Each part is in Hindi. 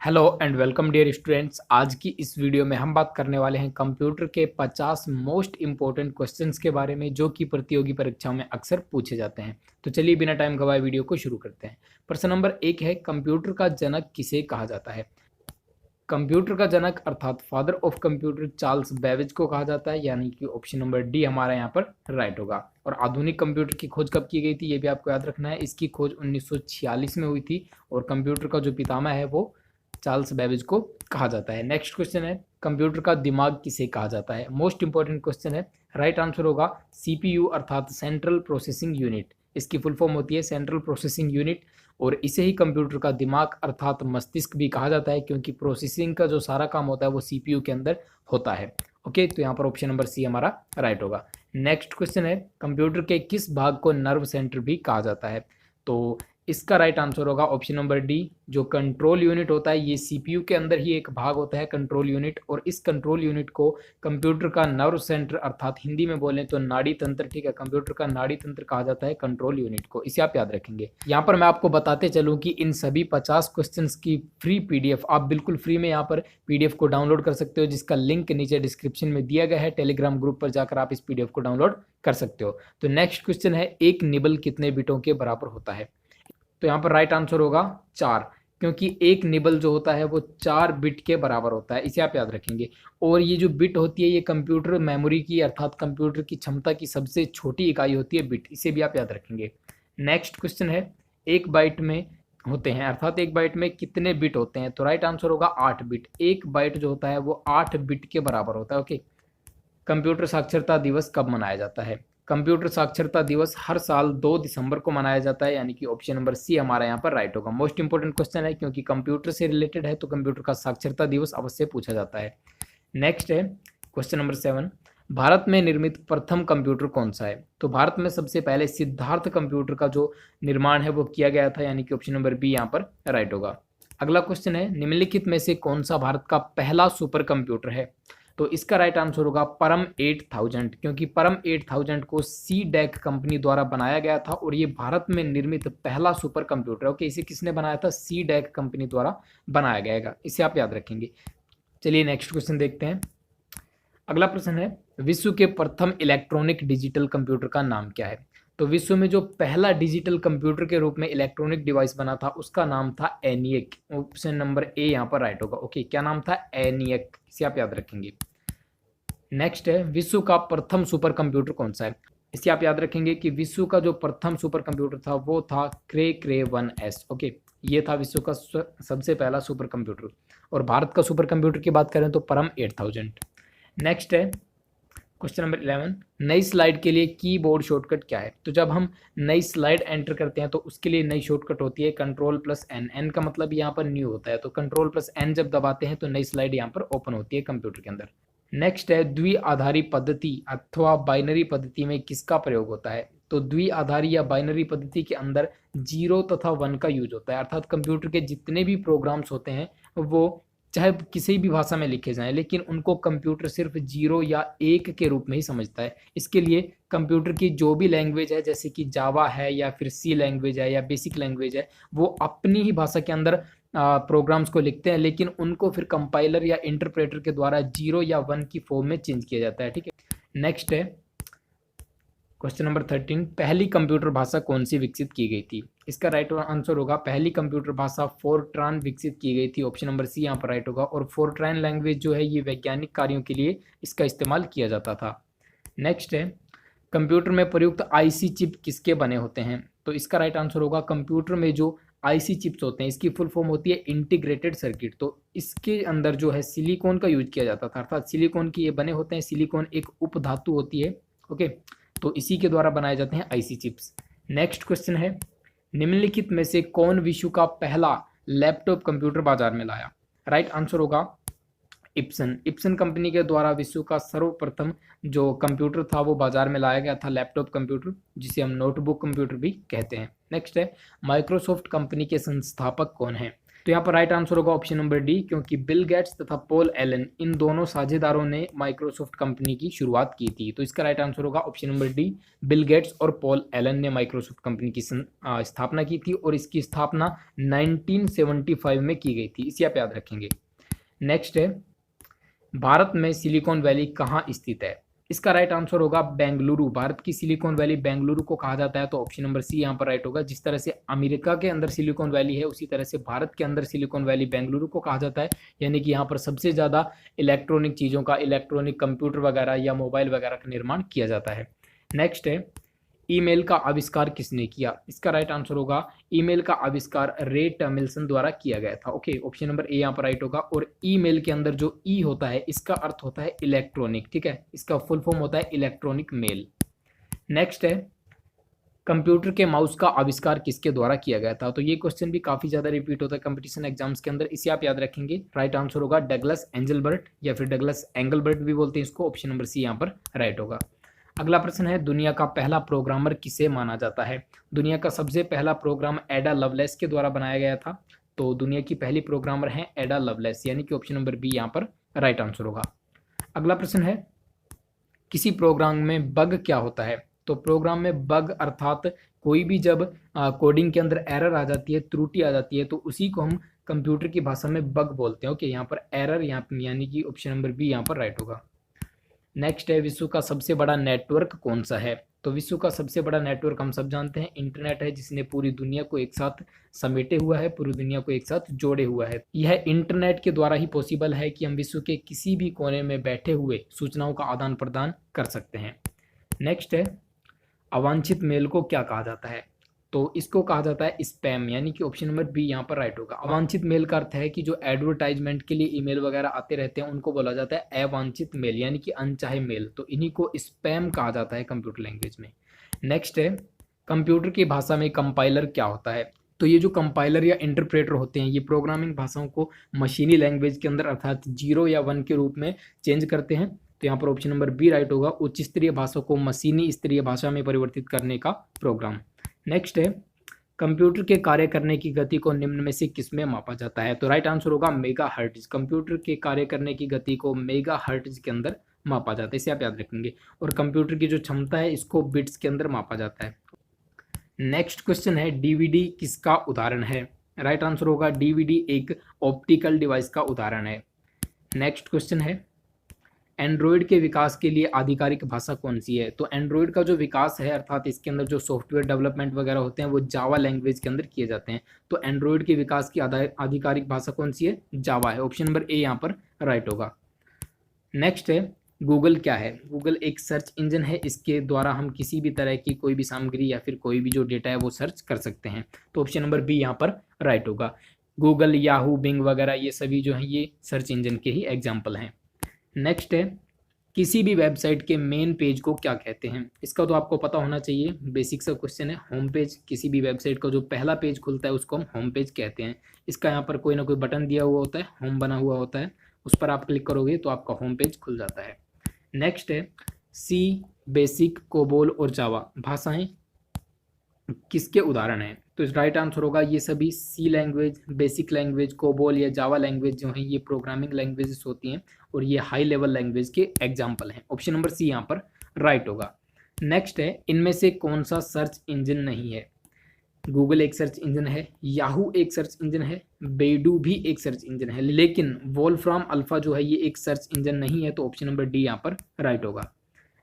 Hello and welcome dear students. आज की इस वीडियो में हम बात करने वाले हैं कंप्यूटर के 50 मोस्ट इंपॉर्टेंट क्वेश्चंस के बारे में जो कि प्रतियोगी परीक्षाओं में अक्सर पूछे जाते हैं। तो चलिए बिना टाइम गवाए वीडियो को शुरू करते हैं। प्रश्न नंबर 1 है, कंप्यूटर का जनक किसे कहा जाता है? कंप्यूटर का जनक अर्थात father of computer Charles Babbage को कहा जाता है, यानी कि ऑप्शन नंबर डी हमारा यहाँ पर राइट होगा। और आधुनिक कंप्यूटर की खोज कब की गई थी ये भी आपको याद रखना है। इसकी खोज 1946 में हुई थी और कंप्यूटर का जो पितामह है वो चार्ल्स बेबेज को कहा जाता है। नेक्स्ट क्वेश्चन है, कंप्यूटर का दिमाग किसे कहा जाता है? मोस्ट इंपॉर्टेंट क्वेश्चन है। राइट आंसर होगा सीपीयू अर्थात सेंट्रल प्रोसेसिंग यूनिट। इसकी फुल फॉर्म होती है सेंट्रल प्रोसेसिंग यूनिट और इसे ही कंप्यूटर का दिमाग अर्थात मस्तिष्क भी कहा जाता है, क्योंकि प्रोसेसिंग का जो सारा काम होता है वो सीपीयू के अंदर होता है। ओके, तो यहाँ पर ऑप्शन नंबर सी हमारा राइट होगा। नेक्स्ट क्वेश्चन है, कंप्यूटर के किस भाग को नर्व सेंटर भी कहा जाता है? तो इसका राइट आंसर होगा ऑप्शन नंबर डी, जो कंट्रोल यूनिट होता है। ये सीपीयू के अंदर ही एक भाग होता है कंट्रोल यूनिट, और इस कंट्रोल यूनिट को कंप्यूटर का नर्व सेंटर अर्थात हिंदी में बोलें तो नाड़ी तंत्र, ठीक है, कंप्यूटर का नाड़ी तंत्र कहा जाता है कंट्रोल यूनिट को। इसे आप याद रखेंगे। यहाँ पर मैं आपको बताते चलूँ कि इन सभी 50 क्वेश्चंस की फ्री पीडीएफ आप बिल्कुल फ्री में यहाँ पर पीडीएफ को डाउनलोड कर सकते हो, जिसका लिंक नीचे डिस्क्रिप्शन में दिया गया है। टेलीग्राम ग्रुप पर जाकर आप इस पीडीएफ को डाउनलोड कर सकते हो। तो नेक्स्ट क्वेश्चन है, एक निबल कितने बिटों के बराबर होता है? तो यहाँ पर राइट आंसर होगा 4, क्योंकि एक निबल जो होता है वो 4 बिट के बराबर होता है। इसे आप याद रखेंगे। और ये जो बिट होती है ये कंप्यूटर मेमोरी की अर्थात कंप्यूटर की क्षमता की सबसे छोटी इकाई होती है बिट। इसे भी आप याद रखेंगे। नेक्स्ट क्वेश्चन है, एक बाइट में होते हैं अर्थात एक बाइट में कितने बिट होते हैं? तो राइट आंसर होगा 8 बिट। एक बाइट जो होता है वो 8 बिट के बराबर होता है। ओके, कंप्यूटर साक्षरता दिवस कब मनाया जाता है? कंप्यूटर साक्षरता दिवस हर साल 2 दिसंबर को मनाया जाता है, यानी कि ऑप्शन नंबर सी हमारा यहाँ पर राइट होगा। मोस्ट इंपोर्टेंट क्वेश्चन है, क्योंकि कंप्यूटर से रिलेटेड है तो कंप्यूटर का साक्षरता दिवस अवश्य पूछा जाता है। नेक्स्ट है क्वेश्चन नंबर 7, भारत में निर्मित प्रथम कंप्यूटर कौन सा है? तो भारत में सबसे पहले सिद्धार्थ कंप्यूटर का जो निर्माण है वो किया गया था, यानी कि ऑप्शन नंबर बी यहाँ पर राइट होगा। अगला क्वेश्चन है, निम्नलिखित में से कौन सा भारत का पहला सुपर कंप्यूटर है? तो इसका राइट आंसर होगा परम 8000, क्योंकि परम 8000 को सी डैक कंपनी द्वारा बनाया गया था और ये भारत में निर्मित पहला सुपर कंप्यूटर। ओके, इसे किसने बनाया था? सी डैक कंपनी द्वारा बनाया गया। इसे आप याद रखेंगे। चलिए नेक्स्ट क्वेश्चन देखते हैं। अगला प्रश्न है, विश्व के प्रथम इलेक्ट्रॉनिक डिजिटल कंप्यूटर का नाम क्या है? तो विश्व में जो पहला डिजिटल कंप्यूटर के रूप में इलेक्ट्रॉनिक डिवाइस बना था उसका नाम था एनियक। ऑप्शन नंबर ए यहाँ पर राइट होगा। ओके, क्या नाम था? एनियक। इसे आप याद रखेंगे। नेक्स्ट है, विश्व का प्रथम सुपर कंप्यूटर कौन सा है? इसे आप याद रखेंगे कि विश्व का जो प्रथम सुपर कंप्यूटर था वो था क्रे 1S। ओके, ये था विश्व का सबसे पहला सुपर कंप्यूटर। और भारत का सुपर कंप्यूटर की बात करें तो परम 8000। नेक्स्ट है क्वेश्चन नंबर 11, नई स्लाइड के लिए कीबोर्ड शॉर्टकट क्या है? तो जब हम नई स्लाइड एंटर करते हैं तो उसके लिए नई शॉर्टकट होती है कंट्रोल+N। एन का मतलब यहाँ पर न्यू होता है, तो कंट्रोल+N जब दबाते हैं तो नई स्लाइड यहाँ पर ओपन होती है कंप्यूटर के अंदर। नेक्स्ट है, द्विआधारी पद्धति अथवा बाइनरी पद्धति में किसका प्रयोग होता है? तो द्विआधारी या बाइनरी पद्धति के अंदर 0 तथा 1 का यूज होता है, अर्थात कंप्यूटर के जितने भी प्रोग्राम्स होते हैं वो चाहे किसी भी भाषा में लिखे जाएं, लेकिन उनको कंप्यूटर सिर्फ 0 या 1 के रूप में ही समझता है। इसके लिए कंप्यूटर की जो भी लैंग्वेज है, जैसे कि जावा है या फिर सी लैंग्वेज है या बेसिक लैंग्वेज है, वो अपनी ही भाषा के अंदर प्रोग्राम्स को लिखते हैं, लेकिन उनको फिर कंपाइलर या इंटरप्रेटर के द्वारा 0 या 1 की फॉर्म में चेंज किया जाता है। ठीक है, नेक्स्ट है क्वेश्चन नंबर 13, पहली कंप्यूटर भाषा कौन सी विकसित की गई थी? इसका राइट आंसर होगा पहली कंप्यूटर भाषा फोरट्रान विकसित की गई थी। ऑप्शन नंबर सी यहाँ पर राइट होगा। और फोरट्रान लैंग्वेज जो है ये वैज्ञानिक कार्यों के लिए इसका इस्तेमाल किया जाता था। नेक्स्ट है, कंप्यूटर में प्रयुक्त आईसी चिप किसके बने होते हैं? तो इसका राइट आंसर होगा कंप्यूटर में जो आईसी चिप्स होते हैं इसकी फुल फॉर्म होती है इंटीग्रेटेड सर्किट। तो इसके अंदर जो है सिलिकॉन का यूज किया जाता था, अर्थात सिलिकॉन की ये बने होते हैं। सिलिकॉन एक उपधातु होती है। ओके, तो इसी के द्वारा बनाए जाते हैं आईसी चिप्स। नेक्स्ट क्वेश्चन है, निम्नलिखित में से कौन विश्व का पहला लैपटॉप कंप्यूटर बाजार में लाया? राइट आंसर होगा इप्सन। इप्सन कंपनी के द्वारा विश्व का सर्वप्रथम जो कंप्यूटर था वो बाजार में लाया गया था, लैपटॉप कंप्यूटर, जिसे हम नोटबुक कंप्यूटर भी कहते हैं। नेक्स्ट है, माइक्रोसॉफ्ट कंपनी के संस्थापक कौन हैं? तो यहाँ पर राइट आंसर होगा ऑप्शन नंबर डी, क्योंकि बिल गेट्स तथा पॉल एलन इन दोनों साझेदारों ने माइक्रोसॉफ्ट कंपनी की शुरुआत की थी। तो इसका राइट आंसर होगा option number D, Bill Gates और पॉल एलन ने माइक्रोसॉफ्ट कंपनी की स्थापना की थी और इसकी स्थापना 1975 में की गई थी। इसे आप याद रखेंगे। नेक्स्ट है, भारत में सिलिकॉन वैली कहाँ स्थित है? इसका राइट आंसर होगा बेंगलुरु। भारत की सिलिकॉन वैली बेंगलुरु को कहा जाता है, तो ऑप्शन नंबर सी यहाँ पर राइट होगा। जिस तरह से अमेरिका के अंदर सिलिकॉन वैली है, उसी तरह से भारत के अंदर सिलिकॉन वैली बेंगलुरु को कहा जाता है, यानी कि यहाँ पर सबसे ज़्यादा इलेक्ट्रॉनिक चीज़ों का, इलेक्ट्रॉनिक कंप्यूटर वगैरह या मोबाइल वगैरह का निर्माण किया जाता है। नेक्स्ट है, ईमेल का आविष्कार किसने किया? इसका राइट आंसर होगा ईमेल का आविष्कार रे टॉमिल्सन द्वारा किया गया था। ओके, ऑप्शन नंबर ए यहाँ पर राइट होगा। और ईमेल के अंदर जो ई होता है, इसका अर्थ होता है इलेक्ट्रॉनिक, ठीक है, इसका फुल फॉर्म होता है इलेक्ट्रॉनिक मेल। नेक्स्ट है, कंप्यूटर के माउस का आविष्कार किसके द्वारा किया गया था? तो ये क्वेश्चन भी काफी ज्यादा रिपीट होता है कंपटीशन एग्जाम्स के अंदर, इसे आप याद रखेंगे। राइट आंसर होगा डगलस एंजलबर्ट या फिर डगलस एंगलबर्ट भी बोलते हैं इसको। ऑप्शन नंबर सी यहाँ पर राइट होगा। अगला प्रश्न है, दुनिया का पहला प्रोग्रामर किसे माना जाता है? दुनिया का सबसे पहला प्रोग्राम एडा लवलेस के द्वारा बनाया गया था। तो दुनिया की पहली प्रोग्रामर है एडा लवलेस, यानी कि ऑप्शन नंबर बी यहाँ पर राइट आंसर होगा। अगला प्रश्न है, किसी प्रोग्राम में बग क्या होता है? तो प्रोग्राम में बग अर्थात कोई भी जब कोडिंग के अंदर एरर आ जाती है, त्रुटि आ जाती है, तो उसी को हम कंप्यूटर की भाषा में बग बोलते हैं। ओके, यहाँ पर एरर यानी कि ऑप्शन नंबर बी यहाँ पर राइट होगा। नेक्स्ट है, विश्व का सबसे बड़ा नेटवर्क कौन सा है? तो विश्व का सबसे बड़ा नेटवर्क हम सब जानते हैं इंटरनेट है, जिसने पूरी दुनिया को एक साथ समेटे हुआ है, पूरी दुनिया को एक साथ जोड़े हुआ है। यह इंटरनेट के द्वारा ही पॉसिबल है कि हम विश्व के किसी भी कोने में बैठे हुए सूचनाओं का आदान प्रदान कर सकते हैं। नेक्स्ट है, अवांछित मेल को क्या कहा जाता है? तो इसको कहा जाता है स्पैम, यानी कि ऑप्शन नंबर बी यहाँ पर राइट होगा। अवांछित मेल का अर्थ है कि जो एडवर्टाइजमेंट के लिए ईमेल वगैरह आते रहते हैं, उनको बोला जाता है अवांछित मेल, यानी कि अनचाहे मेल। तो इन्हीं को स्पैम कहा जाता है कंप्यूटर लैंग्वेज में। नेक्स्ट है, कंप्यूटर की भाषा में कंपाइलर क्या होता है? तो ये जो कंपाइलर या इंटरप्रेटर होते हैं, ये प्रोग्रामिंग भाषाओं को मशीनी लैंग्वेज के अंदर अर्थात 0 या 1 के रूप में चेंज करते हैं। तो यहाँ पर ऑप्शन नंबर बी राइट होगा, उच्च स्तरीय भाषा को मशीनी स्तरीय भाषा में परिवर्तित करने का प्रोग्राम। नेक्स्ट है, कंप्यूटर के कार्य करने की गति को निम्न में से किसमें मापा जाता है? तो राइट आंसर होगा मेगा हर्ट्ज। कंप्यूटर के कार्य करने की गति को मेगा हर्ट्ज के अंदर मापा जाता है, इसे आप याद रखेंगे। और कंप्यूटर की जो क्षमता है, इसको बिट्स के अंदर मापा जाता है। नेक्स्ट क्वेश्चन है, डीवीडी किसका उदाहरण है? राइट आंसर होगा डीवीडी एक ऑप्टिकल डिवाइस का उदाहरण है। नेक्स्ट क्वेश्चन है, एंड्रॉयड के विकास के लिए आधिकारिक भाषा कौन सी है? तो एंड्रॉयड का जो विकास है, अर्थात इसके अंदर जो सॉफ्टवेयर डेवलपमेंट वगैरह होते हैं, वो जावा लैंग्वेज के अंदर किए जाते हैं। तो एंड्रॉयड के विकास की आधिकारिक भाषा कौन सी है? जावा है। ऑप्शन नंबर ए यहाँ पर राइट होगा। नेक्स्ट है, गूगल क्या है? गूगल एक सर्च इंजन है, इसके द्वारा हम किसी भी तरह की कोई भी सामग्री या फिर कोई भी जो डेटा है वो सर्च कर सकते हैं। तो ऑप्शन नंबर बी यहाँ पर राइट होगा। गूगल, याहू, बिंग वगैरह ये सभी जो है ये सर्च इंजन के ही एग्जाम्पल हैं। नेक्स्ट है, किसी भी वेबसाइट के मेन पेज को क्या कहते हैं? इसका तो आपको पता होना चाहिए, बेसिक सा क्वेश्चन है। होम पेज, किसी भी वेबसाइट का जो पहला पेज खुलता है उसको हम होम पेज कहते हैं। इसका यहाँ पर कोई ना कोई बटन दिया हुआ होता है, होम बना हुआ होता है, उस पर आप क्लिक करोगे तो आपका होम पेज खुल जाता है। नेक्स्ट है, सी, बेसिक, कोबोल और जावा भाषाएं किसके उदाहरण हैं? तो इस राइट आंसर होगा ये सभी सी लैंग्वेज, बेसिक लैंग्वेज, कोबोल या जावा लैंग्वेज जो है ये प्रोग्रामिंग लैंग्वेजेस होती हैं और ये हाई लेवल लैंग्वेज के एग्जाम्पल हैं। ऑप्शन नंबर सी यहाँ पर राइट होगा। नेक्स्ट है, इनमें से कौन सा सर्च इंजन नहीं है? गूगल एक सर्च इंजन है, याहू एक सर्च इंजन है, बेडू भी एक सर्च इंजन है, लेकिन वोल्फ्राम अल्फा जो है ये एक सर्च इंजन नहीं है। तो ऑप्शन नंबर डी यहाँ पर राइट होगा।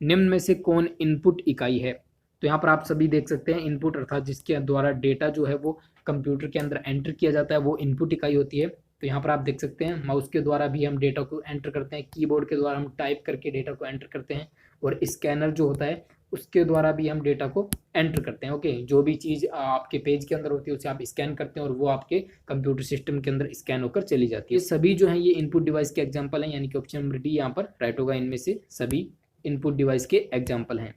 निम्न में से कौन इनपुट इकाई है? तो यहाँ पर आप सभी देख सकते हैं, इनपुट अर्थात जिसके द्वारा डेटा जो है वो कंप्यूटर के अंदर एंटर किया जाता है, वो इनपुट इकाई होती है। तो यहाँ पर आप देख सकते हैं, माउस के द्वारा भी हम डेटा को एंटर करते हैं, कीबोर्ड के द्वारा हम टाइप करके डेटा को एंटर करते हैं, और स्कैनर जो होता है उसके द्वारा भी हम डेटा को एंटर करते हैं। ओके, जो भी चीज़ आपके पेज के अंदर होती है उसे आप स्कैन करते हैं और वो आपके कंप्यूटर सिस्टम के अंदर स्कैन होकर चली जाती है। सभी जो है ये इनपुट डिवाइस के एग्जाम्पल हैं, यानी कि ऑप्शन नंबर डी यहाँ पर राइट होगा। इनमें से सभी इनपुट डिवाइस के एग्जाम्पल हैं।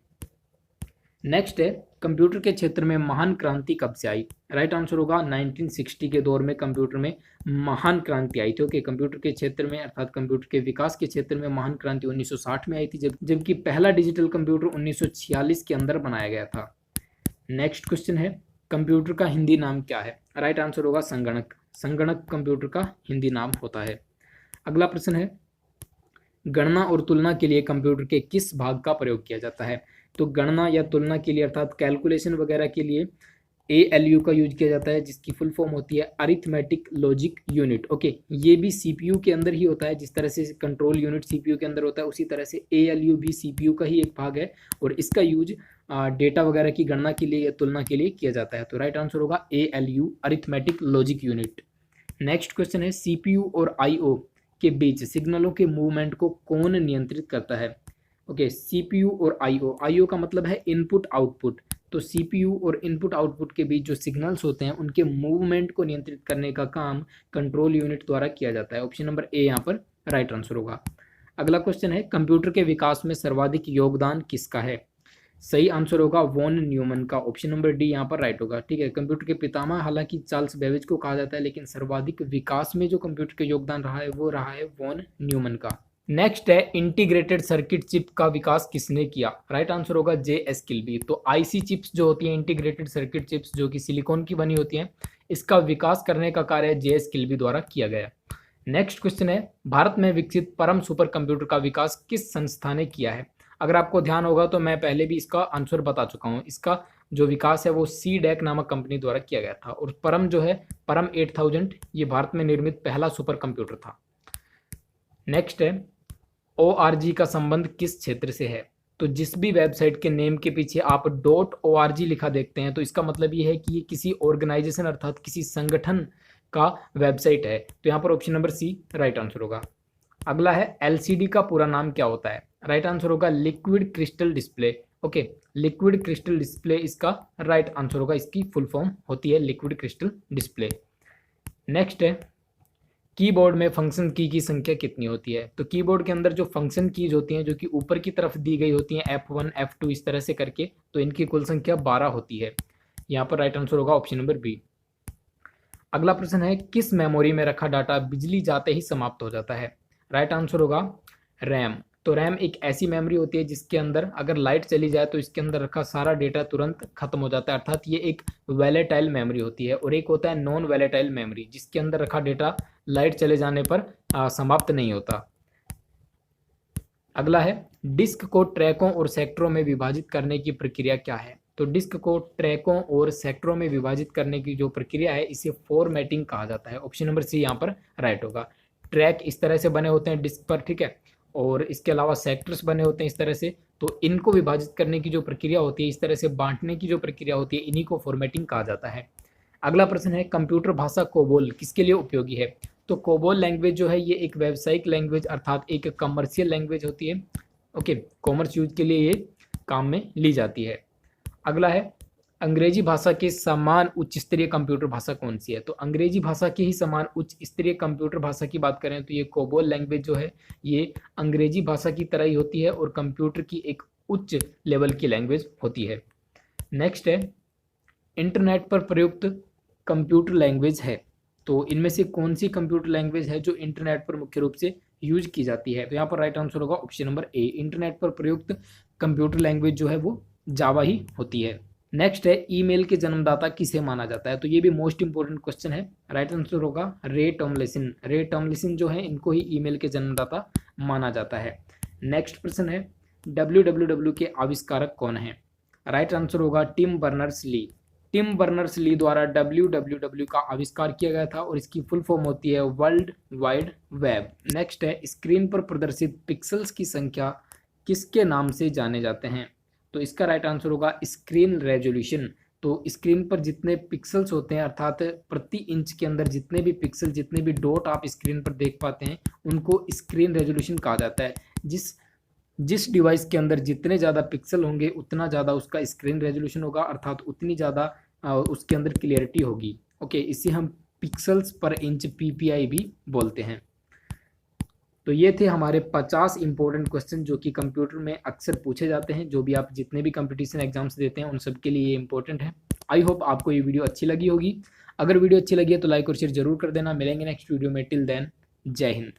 नेक्स्ट है, कंप्यूटर के क्षेत्र में महान क्रांति कब से आई? राइट आंसर होगा 1960 के दौर में कंप्यूटर में महान क्रांति आई थी। ओके, कंप्यूटर के क्षेत्र में अर्थात कंप्यूटर के विकास के क्षेत्र में महान क्रांति 1960 में आई थी, जबकि पहला डिजिटल कंप्यूटर 1946 के अंदर बनाया गया था। नेक्स्ट क्वेश्चन है, कंप्यूटर का हिंदी नाम क्या है? राइट आंसर होगा संगणक। संगणक कंप्यूटर का हिंदी नाम होता है। अगला प्रश्न है, गणना और तुलना के लिए कंप्यूटर के किस भाग का प्रयोग किया जाता है? तो गणना या तुलना के लिए अर्थात कैलकुलेशन वगैरह के लिए ALU का यूज किया जाता है, जिसकी फुल फॉर्म होती है अरिथमेटिक लॉजिक यूनिट। ओके, ये भी CPU के अंदर ही होता है। जिस तरह से कंट्रोल यूनिट CPU के अंदर होता है, उसी तरह से ALU भी CPU का ही एक भाग है और इसका यूज डेटा वगैरह की गणना के लिए या तुलना के लिए किया जाता है। तो राइट आंसर होगा ALU, arithmetic logic unit. Next question है, CPU और IO के बीच सिग्नलों के मूवमेंट को कौन नियंत्रित करता है? ओके, CPU और IO का मतलब है इनपुट आउटपुट। तो CPU और इनपुट आउटपुट के बीच जो सिग्नल्स होते हैं उनके मूवमेंट को नियंत्रित करने का काम कंट्रोल यूनिट द्वारा किया जाता है। ऑप्शन नंबर ए यहाँ पर राइट आंसर होगा। अगला क्वेश्चन है, कंप्यूटर के विकास में सर्वाधिक योगदान किसका है? सही आंसर होगा वॉन न्यूमन का। ऑप्शन नंबर डी यहाँ पर राइट होगा। ठीक है, कंप्यूटर के पितामह हालांकि चार्ल्स बेबेज को कहा जाता है, लेकिन सर्वाधिक विकास में जो कंप्यूटर का योगदान रहा है वो रहा है वॉन न्यूमन का। नेक्स्ट है, इंटीग्रेटेड सर्किट चिप का विकास किसने किया? राइट आंसर होगा JS किल्बी। तो IC चिप्स जो होती हैं, इंटीग्रेटेड सर्किट चिप्स जो कि सिलिकॉन की बनी होती हैं, इसका विकास करने का कार्य JS किल्बी द्वारा किया गया। नेक्स्ट क्वेश्चन है, भारत में विकसित परम सुपर कंप्यूटर का विकास किस संस्था ने किया है? अगर आपको ध्यान होगा तो मैं पहले भी इसका आंसर बता चुका हूँ। इसका जो विकास है वो CDEC नामक कंपनी द्वारा किया गया था और परम जो है, परम 8000, ये भारत में निर्मित पहला सुपर कंप्यूटर था। नेक्स्ट है, ORG का संबंध किस क्षेत्र से है? तो जिस भी वेबसाइट के नेम के पीछे आप .org लिखा देखते हैं तो इसका मतलब ये है कि ये किसी ऑर्गेनाइजेशन अर्थात किसी संगठन का वेबसाइट है। तो यहाँ पर option number C right answer होगा। अगला है, LCD का पूरा नाम क्या होता है? राइट आंसर होगा liquid crystal display. Okay, liquid crystal display इसका राइट आंसर होगा। इसकी फुल फॉर्म होती है लिक्विड क्रिस्टल डिस्प्ले। नेक्स्ट है, कीबोर्ड में फंक्शन की संख्या कितनी होती है? तो कीबोर्ड के अंदर जो फंक्शन कीज होती हैं जो कि ऊपर की तरफ दी गई होती हैं F1 F2 इस तरह से करके, तो इनकी कुल संख्या 12 होती है। यहाँ पर राइट आंसर होगा ऑप्शन नंबर बी। अगला प्रश्न है, किस मेमोरी में रखा डाटा बिजली जाते ही समाप्त हो जाता है? राइट आंसर होगा रैम। तो रैम एक ऐसी मेमोरी होती है जिसके अंदर अगर लाइट चली जाए तो इसके अंदर रखा सारा डेटा तुरंत खत्म हो जाता है, अर्थात ये एक वैलेटाइल मेमोरी होती है। और एक होता है नॉन वैलेटाइल मेमोरी, जिसके अंदर रखा डेटा लाइट चले जाने पर समाप्त नहीं होता। अगला है, डिस्क को ट्रैकों और सेक्टरों में विभाजित करने की प्रक्रिया क्या है? तो डिस्क को ट्रैकों और सेक्टरों में विभाजित करने की जो प्रक्रिया है इसे फॉर्मेटिंग कहा जाता है। ऑप्शन नंबर सी यहाँ पर राइट होगा। ट्रैक इस तरह से बने होते हैं डिस्क पर, ठीक है, और इसके अलावा सेक्टर्स बने होते हैं इस तरह से। तो इनको विभाजित करने की जो प्रक्रिया होती है, इस तरह से बांटने की जो प्रक्रिया होती है, इन्हीं को फॉर्मेटिंग कहा जाता है। अगला प्रश्न है, कंप्यूटर भाषा कोबोल किसके लिए उपयोगी है? तो कोबोल लैंग्वेज जो है ये एक व्यावसायिक लैंग्वेज अर्थात एक कमर्शियल लैंग्वेज होती है। ओके, कॉमर्स यूज के लिए ये काम में ली जाती है। अगला है, अंग्रेजी भाषा के समान उच्च स्तरीय कंप्यूटर भाषा कौन सी है? तो अंग्रेजी भाषा के ही समान उच्च स्तरीय कंप्यूटर भाषा की बात करें तो ये कोबोल लैंग्वेज जो है ये अंग्रेजी भाषा की तरह ही होती है और कंप्यूटर की एक उच्च लेवल की लैंग्वेज होती है। नेक्स्ट है, इंटरनेट पर प्रयुक्त कंप्यूटर लैंग्वेज है, तो इनमें से कौन सी कंप्यूटर लैंग्वेज है जो इंटरनेट पर मुख्य रूप से यूज की जाती है? तो यहाँ पर राइट आंसर होगा ऑप्शन नंबर ए। इंटरनेट पर प्रयुक्त कंप्यूटर लैंग्वेज जो है वो जावा ही होती है। नेक्स्ट है, ईमेल के जन्मदाता किसे माना जाता है? तो ये भी मोस्ट इंपोर्टेंट क्वेश्चन है। राइट आंसर होगा रे टॉमलिंसन। रे टॉमलिंसन जो है इनको ही ईमेल के जन्मदाता माना जाता है। नेक्स्ट प्रश्न है, www के आविष्कारक कौन है? राइट आंसर होगा टिम बर्नर्स-ली। टिम बर्नर्स-ली द्वारा www का आविष्कार किया गया था और इसकी फुल फॉर्म होती है वर्ल्ड वाइड वेब। नेक्स्ट है, स्क्रीन पर प्रदर्शित पिक्सल्स की संख्या किसके नाम से जाने जाते हैं? तो इसका राइट आंसर होगा स्क्रीन रेजोल्यूशन। तो स्क्रीन पर जितने पिक्सल्स होते हैं अर्थात प्रति इंच के अंदर जितने भी पिक्सल, जितने भी डॉट आप स्क्रीन पर देख पाते हैं उनको स्क्रीन रेजोल्यूशन कहा जाता है। जिस डिवाइस के अंदर जितने ज़्यादा पिक्सल होंगे उतना ज़्यादा उसका स्क्रीन रेजोल्यूशन होगा, अर्थात उतनी ज़्यादा उसके अंदर क्लियरिटी होगी। ओके, इसे हम पिक्सल्स पर इंच PPI भी बोलते हैं। तो ये थे हमारे 50 इंपॉर्टेंट क्वेश्चन जो कि कंप्यूटर में अक्सर पूछे जाते हैं। जो भी आप जितने भी कंपटीशन एग्जाम्स देते हैं उन सब के लिए ये इंपॉर्टेंट है। आई होप आपको ये वीडियो अच्छी लगी होगी। अगर वीडियो अच्छी लगी है तो लाइक और शेयर जरूर कर देना। मिलेंगे नेक्स्ट वीडियो में। टिल देन, जय हिंद।